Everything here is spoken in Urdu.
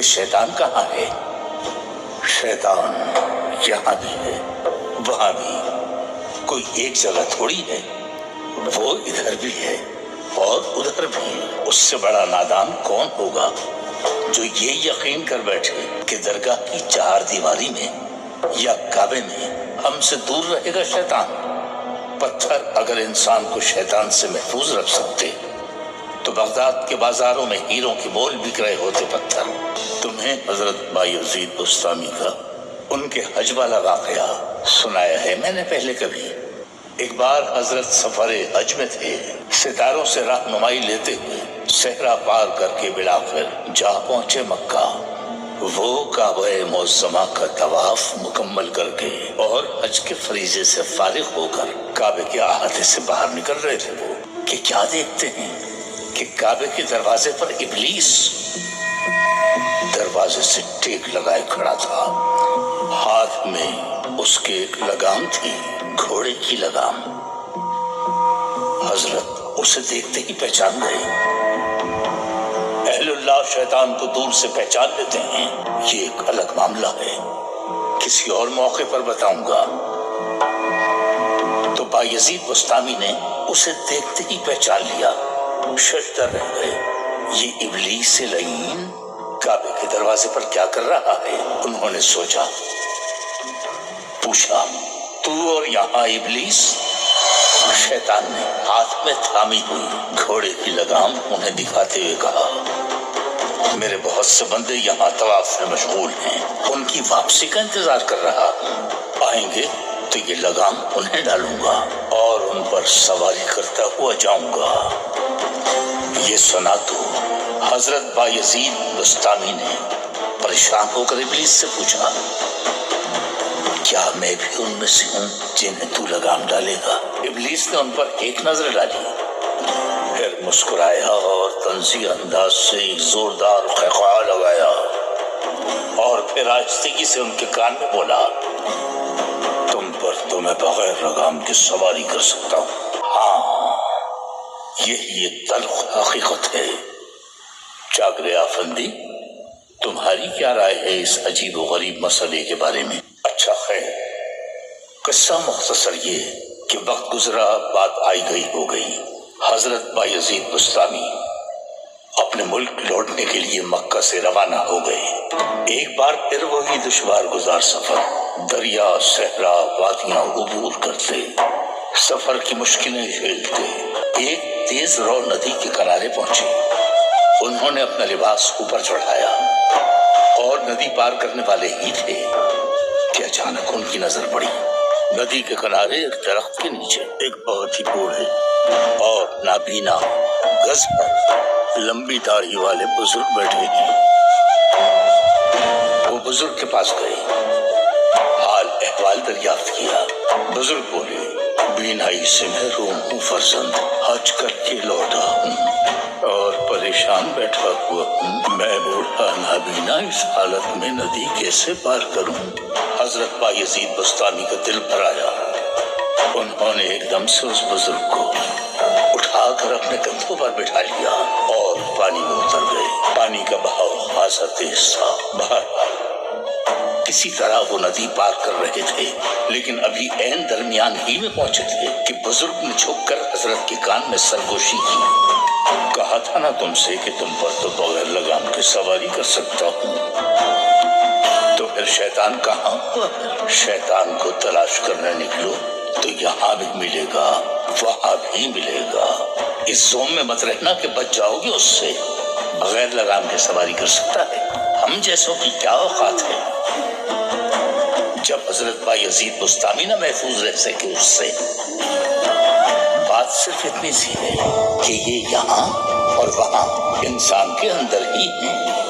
کہ شیطان کہاں ہے؟ شیطان یہاں بھی ہے، وہاں بھی، کوئی ایک جگہ تھوڑی ہے، وہ ادھر بھی ہے اور ادھر بھی۔ اس سے بڑا نادان کون ہوگا جو یہ یقین کر بیٹھے کہ درگاہ کی چہار دیواری میں یا کعبے میں ہم سے دور رہے گا شیطان۔ پتھر اگر انسان کو شیطان سے محفوظ رکھ سکتے تو بغداد کے بازاروں میں ہیروں کے مول بک رہے ہوتے پتھر۔ تمہیں حضرت بایزید بستامی کا ان کے حج والا واقعہ سنایا ہے میں نے پہلے کبھی۔ ایک بار حضرت سفر حج میں تھے، ستاروں سے رہنمائی لیتے ہوئے صحرا پار کر کے بالآخر جا پہنچے مکہ۔ وہ کعبہ معظمہ کا طواف مکمل کر کے اور حج کے فریضے سے فارغ ہو کر کعبے کے احاطے سے باہر نکل رہے تھے وہ کہ کیا دیکھتے ہیں کہ کعبے کے دروازے پر ابلیس دروازے سے ٹیک لگائے کھڑا تھا۔ ہاتھ میں اس کے ایک لگام تھی، گھوڑے کی لگام۔ حضرت اسے دیکھتے ہی پہچان گئے۔ اہل اللہ شیطان کو دور سے پہچان لیتے ہیں، یہ ایک الگ معاملہ ہے، کسی اور موقع پر بتاؤں گا۔ تو بایزید بستامی نے اسے دیکھتے ہی پہچان لیا، ششدر رہ گئے۔ یہ ابلیس لعین کعبے کے دروازے پر کیا کر رہا ہے؟ انہوں نے سوچا، پوچھا، تو اور یہاں ابلیس؟ شیطان نے ہاتھ میں تھامی ہوئی گھوڑے کی لگام انہیں دکھاتے ہوئے کہا، میرے بہت سے بندے یہاں طواف میں مشغول ہیں، ان کی واپسی کا انتظار کر رہا ہوں، آئیں گے تو یہ لگام انہیں ڈالوں گا اور ان پر سواری کرتا ہوا جاؤں گا۔ یہ سنا تو حضرت بایزید بستامی نے پریشان ہو کر ابلیس سے پوچھا، کیا میں بھی ان میں سے ہوں جنہیں تو لگام ڈالے گا؟ ابلیس نے ان پر ایک نظر ڈالی، پھر مسکرایا اور طنزی انداز سے ایک زوردار قہقہا لگایا اور پھر آہستگی سے ان کے کان میں بولا، تم پر تو میں بغیر لگام کے سواری کر سکتا ہوں، ہاں یہی ایک تلخ حقیقت ہے۔ جاگرے آفندی، تمہاری کیا رائے ہے اس عجیب و غریب مسئلے کے بارے میں؟ اچھا خیر، قصہ مختصر یہ کہ وقت گزرا، بات آئی گئی ہو گئی۔ حضرت بایزید بستامی اپنے ملک لوٹنے کے لیے مکہ سے روانہ ہو گئے۔ ایک بار پھر وہی دشوار گزار سفر، دریا، صحرا، وادیاں عبور کرتے، سفر کی مشکلیں جھیلتے، ایک تیز رو ندی کے کنارے پہنچے۔ انہوں نے اپنا لباس اوپر چڑھایا اور ندی پار کرنے والے ہی تھے کہ اچانک ان کی نظر پڑی ندی کے کنارے ایک درخت کے نیچے ایک بہت ہی بوڑھے اور نابینا، گز پر لمبی داڑھی والے بزرگ بیٹھے ہیں۔ وہ بزرگ کے پاس گئے، حال احوال دریافت کیا۔ بزرگ بولے، بینائی سے محروم ہوں فرزند، حج کر کے لوٹا ہوں اور پریشان بیٹھا ہوا ہوں، میں بوڑھا نابینا اس حالت میں ندی کیسے پار کروں؟ حضرت بایزید بستامی کا دل بھر آیا۔ انہوں نے ایک دم سے اس بزرگ کو اٹھا کر اپنے کندھوں پر بٹھا لیا اور پانی میں اتر گئے۔ پانی کا بہاؤ خاصا تیز تھا، بہرحال کسی طرح وہ ندی پار کر رہے تھے، لیکن ابھی عین درمیان ہی میں پہنچے تھے کہ بزرگ نے جھک کر حضرت کے کان میں سرگوشی کی، کہا تھا نا تم سے کہ تم پر تو بغیر لگام کے سواری کر سکتا ہوں، تو پھر شیطان کہاں؟ شیطان کو تلاش کرنے نکلو تو یہاں بھی ملے گا، وہاں بھی ملے گا۔ اس زوم میں مت رہنا کہ بچ جاؤ گے اس سے، بغیر لگام کے سواری کر سکتا ہے، ہم جیسوں کی کیا اوقات ہے۔ جب حضرت بایزید بستامی نہ محفوظ رہ سکے اس سے، بات صرف اتنی سی ہے کہ یہ یہاں اور وہاں انسان کے اندر ہی ہے۔